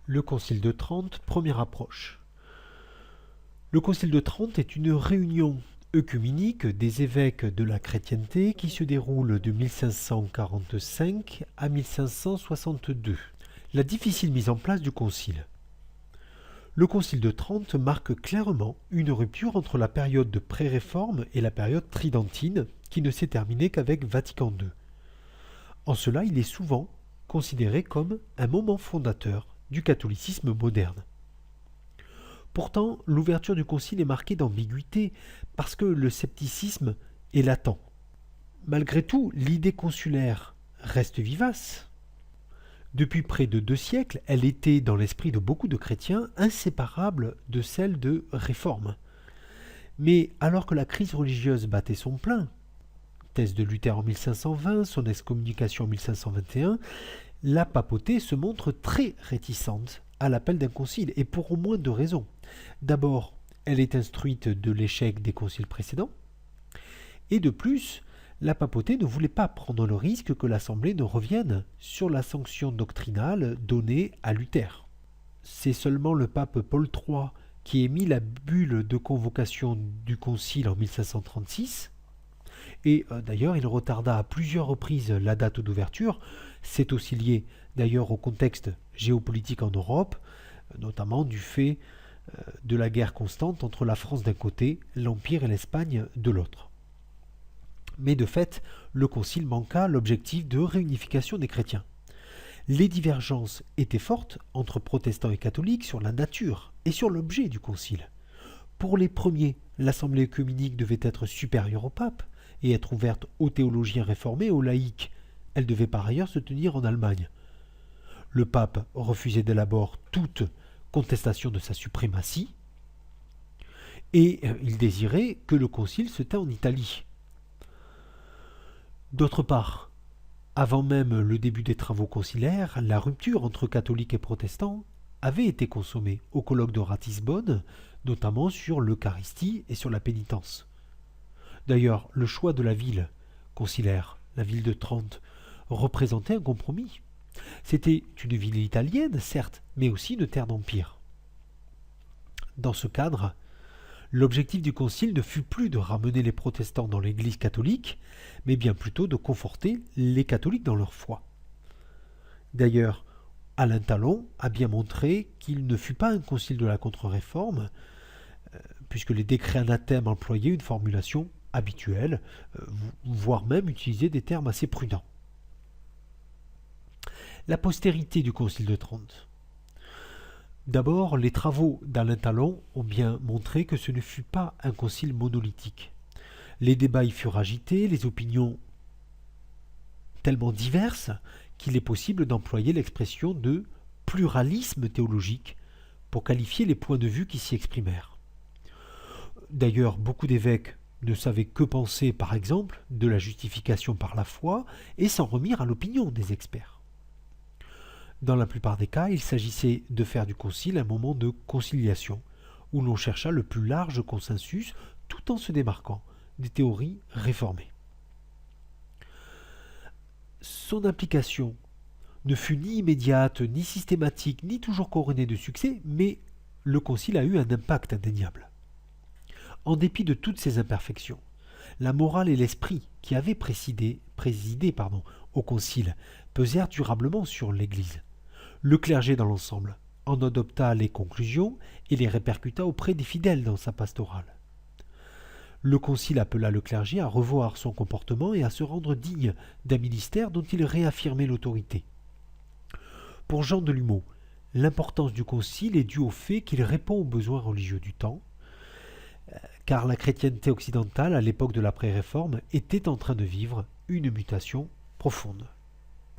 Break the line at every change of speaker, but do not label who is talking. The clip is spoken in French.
Le Concile de Trente, première approche. Le Concile de Trente est une réunion œcuménique des évêques de la chrétienté qui se déroule de 1545 à 1562. La difficile mise en place du Concile. Le Concile de Trente marque clairement une rupture entre la période de pré-réforme et la période tridentine qui ne s'est terminée qu'avec Vatican II. En cela, il est souvent considéré comme un moment fondateur du catholicisme moderne. Pourtant, l'ouverture du Concile est marquée d'ambiguïté parce que le scepticisme est latent. Malgré tout, l'idée consulaire reste vivace. Depuis près de 2 siècles, elle était, dans l'esprit de beaucoup de chrétiens, inséparable de celle de réforme. Mais alors que la crise religieuse battait son plein, thèse de Luther en 1520, son excommunication en 1521, la papauté se montre très réticente à l'appel d'un concile, et pour au moins 2 raisons. D'abord, elle est instruite de l'échec des conciles précédents, et de plus, la papauté ne voulait pas prendre le risque que l'Assemblée ne revienne sur la sanction doctrinale donnée à Luther. C'est seulement le pape Paul III qui émit la bulle de convocation du concile en 1536, et d'ailleurs il retarda à plusieurs reprises la date d'ouverture. C'est aussi lié d'ailleurs au contexte géopolitique en Europe, notamment du fait de la guerre constante entre la France d'un côté, l'Empire et l'Espagne de l'autre. Mais de fait, le concile manqua l'objectif de réunification des chrétiens. Les divergences étaient fortes entre protestants et catholiques sur la nature et sur l'objet du concile. Pour les premiers, l'assemblée œcuménique devait être supérieure au pape et être ouverte aux théologiens réformés et aux laïcs. Elle devait par ailleurs se tenir en Allemagne. Le pape refusait dès l'abord toute contestation de sa suprématie et il désirait que le concile se tînt en Italie. D'autre part, avant même le début des travaux conciliaires, la rupture entre catholiques et protestants avait été consommée au colloque de Ratisbonne, notamment sur l'Eucharistie et sur la pénitence. D'ailleurs, le choix de la ville conciliaire, la ville de Trente, représentait un compromis. C'était une ville italienne, certes, mais aussi une terre d'empire. Dans ce cadre, l'objectif du concile ne fut plus de ramener les protestants dans l'Église catholique, mais bien plutôt de conforter les catholiques dans leur foi. D'ailleurs, Alain Talon a bien montré qu'il ne fut pas un concile de la contre-réforme, puisque les décrets anathèmes employaient une formulation habituelle, voire même utilisaient des termes assez prudents. La postérité du concile de Trente. D'abord, les travaux d'Alain Talon ont bien montré que ce ne fut pas un concile monolithique. Les débats y furent agités, les opinions tellement diverses qu'il est possible d'employer l'expression de pluralisme théologique pour qualifier les points de vue qui s'y exprimèrent. D'ailleurs, beaucoup d'évêques ne savaient que penser, par exemple, de la justification par la foi et s'en remirent à l'opinion des experts. Dans la plupart des cas, il s'agissait de faire du concile un moment de conciliation, où l'on chercha le plus large consensus tout en se démarquant des théories réformées. Son application ne fut ni immédiate, ni systématique, ni toujours couronnée de succès, mais le concile a eu un impact indéniable. En dépit de toutes ces imperfections, la morale et l'esprit qui avaient présidé au concile pesèrent durablement sur l'Église. Le clergé dans l'ensemble en adopta les conclusions et les répercuta auprès des fidèles dans sa pastorale. Le concile appela le clergé à revoir son comportement et à se rendre digne d'un ministère dont il réaffirmait l'autorité. Pour Jean Delumeau, l'importance du concile est due au fait qu'il répond aux besoins religieux du temps, car la chrétienté occidentale, à l'époque de l'après-réforme, était en train de vivre une mutation profonde.